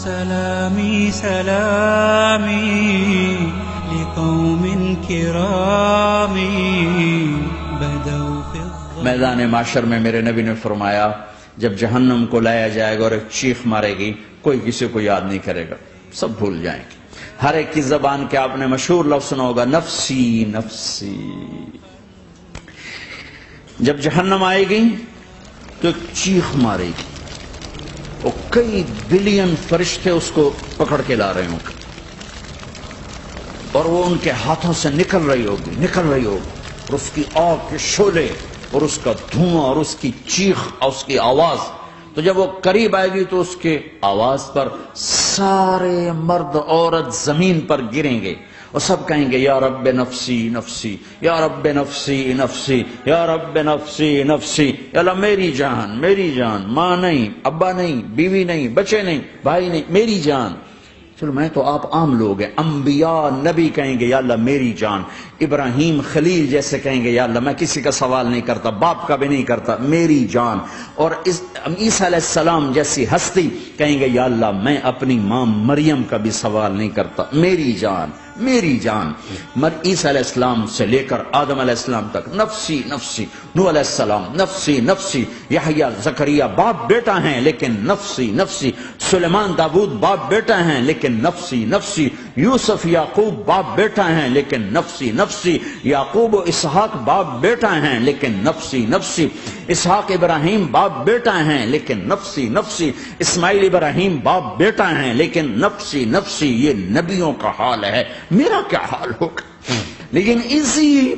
سلامي سلامي لقوم كرام بدوا في میدان معاشر میں میرے نبی نے فرمایا جب جہنم کو لایا جائے گا اور ایک چیخ مارے گی کوئی کسی کو یاد نہیں کرے گا، سب بھول جائیں گے۔ ہر ایک کی زبان کے آپ نے مشہور لفظ سنا ہوگا نفسی نفسی۔ جب جہنم آئے گی تو ایک چیخ مارے گی، اور کئی بلین فرشتے اس کو پکڑ کے لا رہے ہوں گے، اور وہ ان کے ہاتھوں سے نکل رہی ہوگی اور اس کی آگ کے شعلے اور اس کا دھواں اور اس کی چیخ اور اس کی آواز، تو جب وہ قریب آئے گی تو اس کے آواز پر سارے مرد عورت زمین پر گریں گے اور سب کہیں گے یا رب نفسی نفسی، یا رب نفسی نفسی، یا رب نفسی نفسی، یا اللہ میری جان میری جان، ماں نہیں، ابا نہیں، بیوی نہیں، بچے نہیں، بھائی نہیں، میری جان۔ چلو میں تو آپ عام لوگ ہیں، انبیاء نبی کہیں گے یا اللہ میری جان، ابراہیم خلیل جیسے کہیں گے یا اللہ میں کسی کا سوال نہیں کرتا، باپ کا بھی نہیں کرتا، میری جان، اور عیسیٰ علیہ السلام جیسی ہستی کہیں گے یا اللہ میں اپنی ماں مریم کا بھی سوال نہیں کرتا، میری جان میری جان۔ عیسیٰ علیہ السلام سے لے کر آدم علیہ السلام تک نفسی نفسی، نوح علیہ السلام نفسی نفسی، یحییٰ زکریا باپ بیٹا ہیں لیکن نفسی نفسی، سلیمان داؤد باپ بیٹا ہیں لیکن نفسی نفسی، یوسف یعقوب باپ بیٹا ہیں لیکن نفسی نفسی، یعقوب و اسحاق باپ بیٹا ہیں لیکن نفسی نفسی، اسحاق ابراہیم باپ بیٹا ہیں لیکن نفسی نفسی، اسماعیل ابراہیم باپ بیٹا ہیں لیکن نفسی نفسی۔ یہ نبیوں کا حال ہے، میرا کیا حال ہوگا؟ لیکن اسی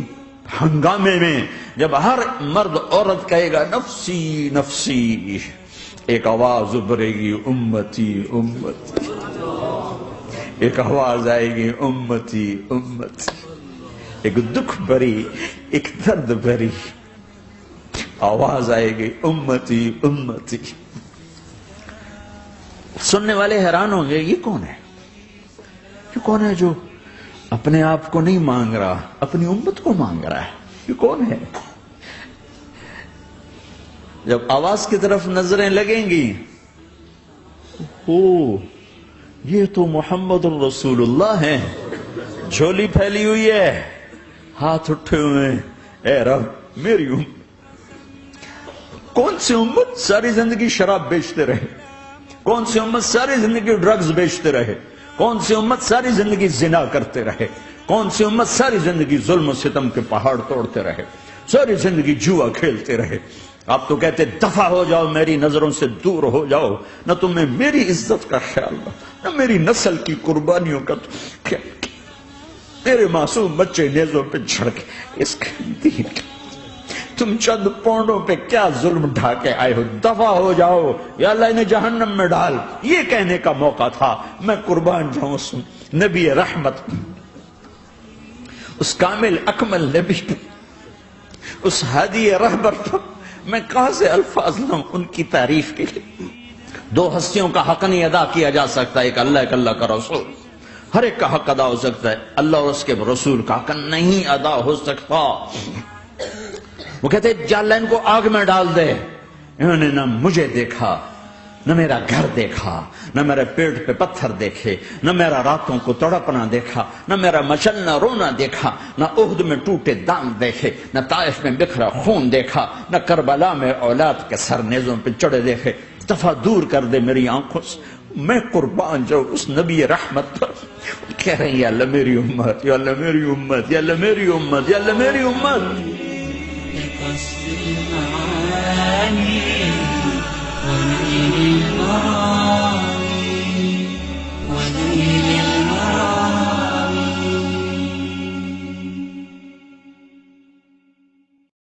ہنگامے میں جب ہر مرد عورت کہے گا نفسی نفسی، ایک آواز ابھرے گی امتی امتی، ایک آواز آئے گی امتی امتی، ایک دکھ بھری ایک درد بھری آواز آئے گی امتی امتی۔ سننے والے حیران ہوں گے یہ کون ہے، یہ کون ہے جو اپنے آپ کو نہیں مانگ رہا اپنی امت کو مانگ رہا ہے، یہ کون ہے؟ جب آواز کی طرف نظریں لگیں گی، یہ تو محمد الرسول اللہ ہے، جھولی پھیلی ہوئی ہے، ہاتھ اٹھے ہوئے ہیں، اے رب میری امت۔ کون سی امت ساری زندگی شراب بیچتے رہے، کون سی امت ساری زندگی ڈرگز بیچتے رہے، کون سی امت ساری زندگی زنا کرتے رہے، کون سی امت ساری زندگی ظلم و ستم کے پہاڑ توڑتے رہے، ساری زندگی جوا کھیلتے رہے۔ آپ تو کہتے دفع ہو جاؤ، میری نظروں سے دور ہو جاؤ، نہ تمہیں میری عزت کا خیال نہ میری نسل کی قربانیوں کا خیال، میرے معصوم بچے نیزوں پہ جھڑکے اس دین کا تم چند پونڈوں پہ کیا ظلم ڈھا کے آئے ہو، دفع ہو جاؤ یا اللہ انہیں جہنم میں ڈال۔ یہ کہنے کا موقع تھا، میں قربان جاؤں اس نبی رحمت، اس کامل اکمل نبی، اس ہادی رہبر پر میں کہاں سے الفاظ لوں ان کی تعریف کے لیے۔ دو ہستیوں کا حق نہیں ادا کیا جا سکتا، ایک اللہ ایک اللہ کا رسول، ہر ایک کا حق ادا ہو سکتا ہے، اللہ اور اس کے رسول کا حق نہیں ادا ہو سکتا۔ وہ کہتے جا اللہ ان کو آگ میں ڈال دے، انہوں نے نہ مجھے دیکھا، نہ میرا گھر دیکھا، نہ میرے پیٹ پہ پتھر دیکھے، نہ میرا راتوں کو تڑپنا دیکھا، نہ میرا مچلنا رونا دیکھا، نہ احد میں ٹوٹے دان دیکھے، نہ طائف میں بکھرا خون دیکھا، نہ کربلا میں اولاد کے سر نیزوں پہ چڑھے دیکھے۔ دفعہ دور کر دے میری آنکھوں سے، میں قربان جاؤں اس نبی رحمت پر۔ کہہ رہے ہیں یا اللہ میری امت، یا اللہ میری امت، یا اللہ میری امت، یا اللہ میری امت۔